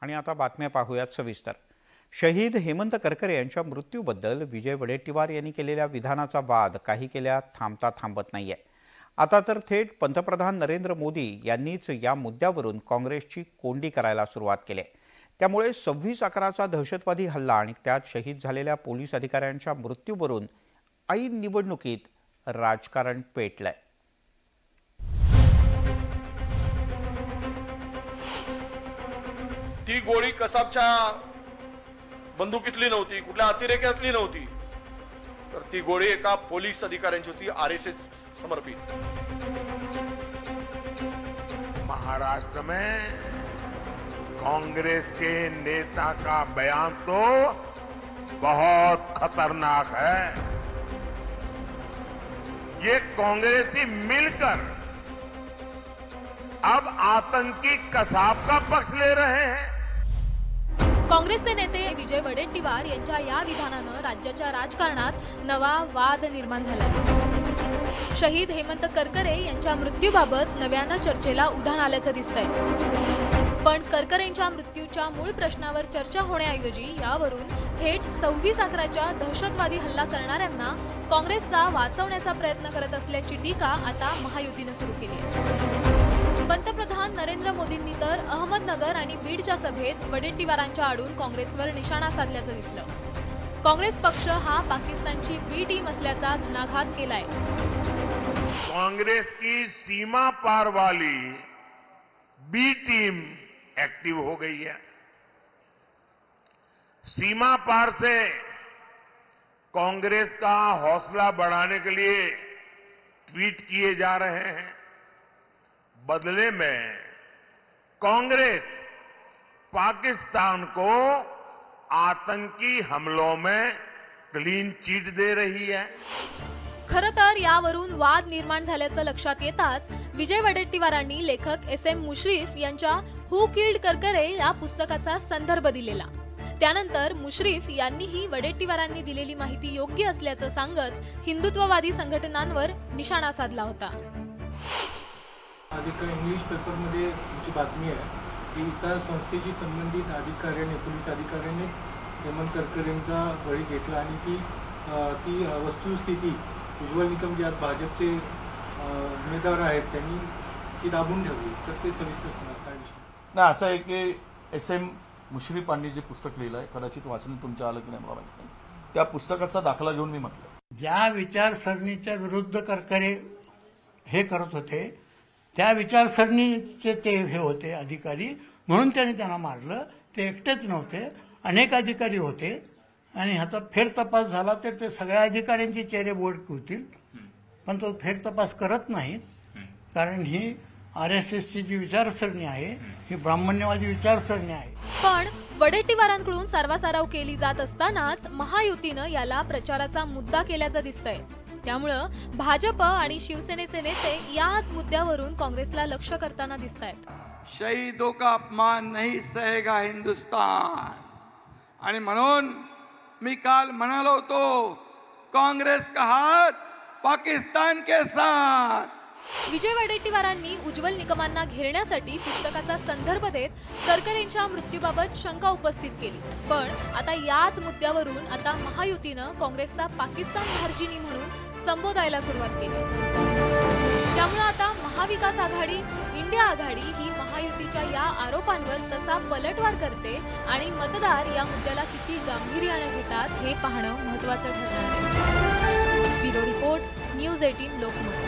आणि आता बातम्या पाहूयात सविस्तर। शहीद हेमंत करकरे यांच्या मृत्यूबद्दल विजय वडेट्टीवार यांनी केलेल्या विधानाचा वाद काही केल्या थांबता थांबत नाहीये। आता तर थेट पंतप्रधान नरेंद्र मोदी यांनीच या मुद्द्यावरून काँग्रेसची कोंडी करायला सुरुवात केली। त्यामुळे 26/11चा दहशतवादी हल्ला आणि त्यात शहीद झालेल्या पोलीस अधिकाऱ्यांच्या मृत्यूवरून ऐन निवडणुकीत राजकारण पेटलंय। ती गोळी कसाबच्या बंदुकीतली नव्हती, कुठल्या अतिरेक्यातली नव्हती, तर ती गोळी एका पोलीस अधिकाऱ्यांची होती, आरएसएस समर्पित। महाराष्ट्र में कांग्रेस के नेता का बयान तो बहुत खतरनाक है। ये कांग्रेसी मिलकर अब आतंकी कसाब का पक्ष ले रहे हैं। काँग्रेसचे नेते विजय वडेट्टीवार यांच्या या विधानानं राज्याच्या राजकारणात नवा वाद निर्माण झाला। शहीद हेमंत करकरे यांच्या मृत्यूबाबत नव्यानं चर्चेला उधाण आल्याचं दिसतंय। पण करकरेंच्या मृत्यूच्या मूळ प्रश्नावर चर्चा होण्याऐवजी यावरून थेट 26/11च्या दहशतवादी हल्ला करणाऱ्यांना काँग्रेसचा वाचवण्याचा प्रयत्न करत असल्याची टीका आता महायुतीनं सुरू केली आहे। पंतप्रधान नरेंद्र मोदींनी तर अहमदनगर आणि बीडच्या सभेत वडेट्टीवारांच्या आडून काँग्रेसवर निशाणा साधल्याचं दिसलं। काँग्रेस पक्ष हा पाकिस्तानची बी टीम असल्याचा घणाघात केलाय। कांग्रेस की सीमा पार वाली बी टीम एक्टिव हो गई है। सीमा पार से कांग्रेस का हौसला बढ़ाने के लिए ट्वीट किए जा रहे हैं। बदले में कांग्रेस पाकिस्तान को आतंकी हमलों में क्लीन चिट दे रही है। खरं तर यावरून वाद निर्माण झाल्याचं लक्षात येताच विजय वडेट्टीवारांनी लेखक SM मुश्रीफ यांच्या हू किल्ड करकरे या पुस्तकाचा संदर्भ दिलेला। त्यानंतर मुश्रीफ यांनीही वडेट्टीवारांनी दिलेली माहिती योग्य असल्याचं सांगत हिंदुत्ववादी संघटनांवर निशाणा साधला होता। आज एका इंग्लिश पेपरमध्ये तुमची बातमी आहे की एका संस्थेशी संबंधित अधिकाऱ्याने पोलीस अधिकाऱ्यानेच हेमंत करकरेंचा बळी घेतला आणि ती वस्तुस्थिती उज्ज्वल निकम जे आज भाजपचे उमेदवार आहेत त्यांनी ती दाबून ठेवली। तर ते सविस्तर सांगा काय विषय? नाही, असं आहे की SM मुश्रीफांनी जे पुस्तक लिहिलं आहे, कदाचित वाचन तुमच्या आलं की नाही मला माहित नाही, त्या पुस्तकाचा दाखला घेऊन मी म्हटलं ज्या विचारसरणीच्या विरुद्ध करकरे हे करत होते त्या विचारसरणीचे ते हे होते अधिकारी, म्हणून त्यांना मारलं। ते एकटेच नव्हते, अनेक अधिकारी होते आणि ह्याचा फेर तपास झाला तर ते सगळ्या अधिकाऱ्यांचे चेहरे बोर्ड होतील, पण तो फेर तपास करत नाहीत। कारण ही RSSची जी विचारसरणी आहे ही ब्राह्मण्यवादी विचारसरणी आहे। पण वडेट्टीवारांकडून सारवासारव केली जात असतानाच महायुतीनं याला प्रचाराचा मुद्दा केल्याचं दिसतंय। त्यामुळं भाजप आणि शिवसेनेचे नेते याच मुद्द्यावरून काँग्रेसला लक्ष करताना दिसतायत। शहीदों का अपमान नहीं सहेगा हिंदुस्तान, आणि म्हणून मी काल म्हणालो होतो काँग्रेस का हात पाकिस्तान के साथ। विजय वडेट्टीवारांनी उज्ज्वल निकमांना घेरण्यासाठी पुस्तकाचा संदर्भ देत करकरेंच्या मृत्यूबाबत शंका उपस्थित केली। पण आता याच मुद्द्यावरून आता महायुतीनं काँग्रेसचा पाकिस्तान धार्जिनी म्हणून संबोधायला सुरुवात केली। त्यामुळे आता महाविकास आघाडी, इंडिया आघाडी ही महायुतीच्या या आरोपांवर कसा पलटवार करते आणि मतदार या मुद्द्याला किती गांभीर्याने घेतात हे पाहणं महत्त्वाचं ठरणार आहे। Bureau report, news 18 Lokmat.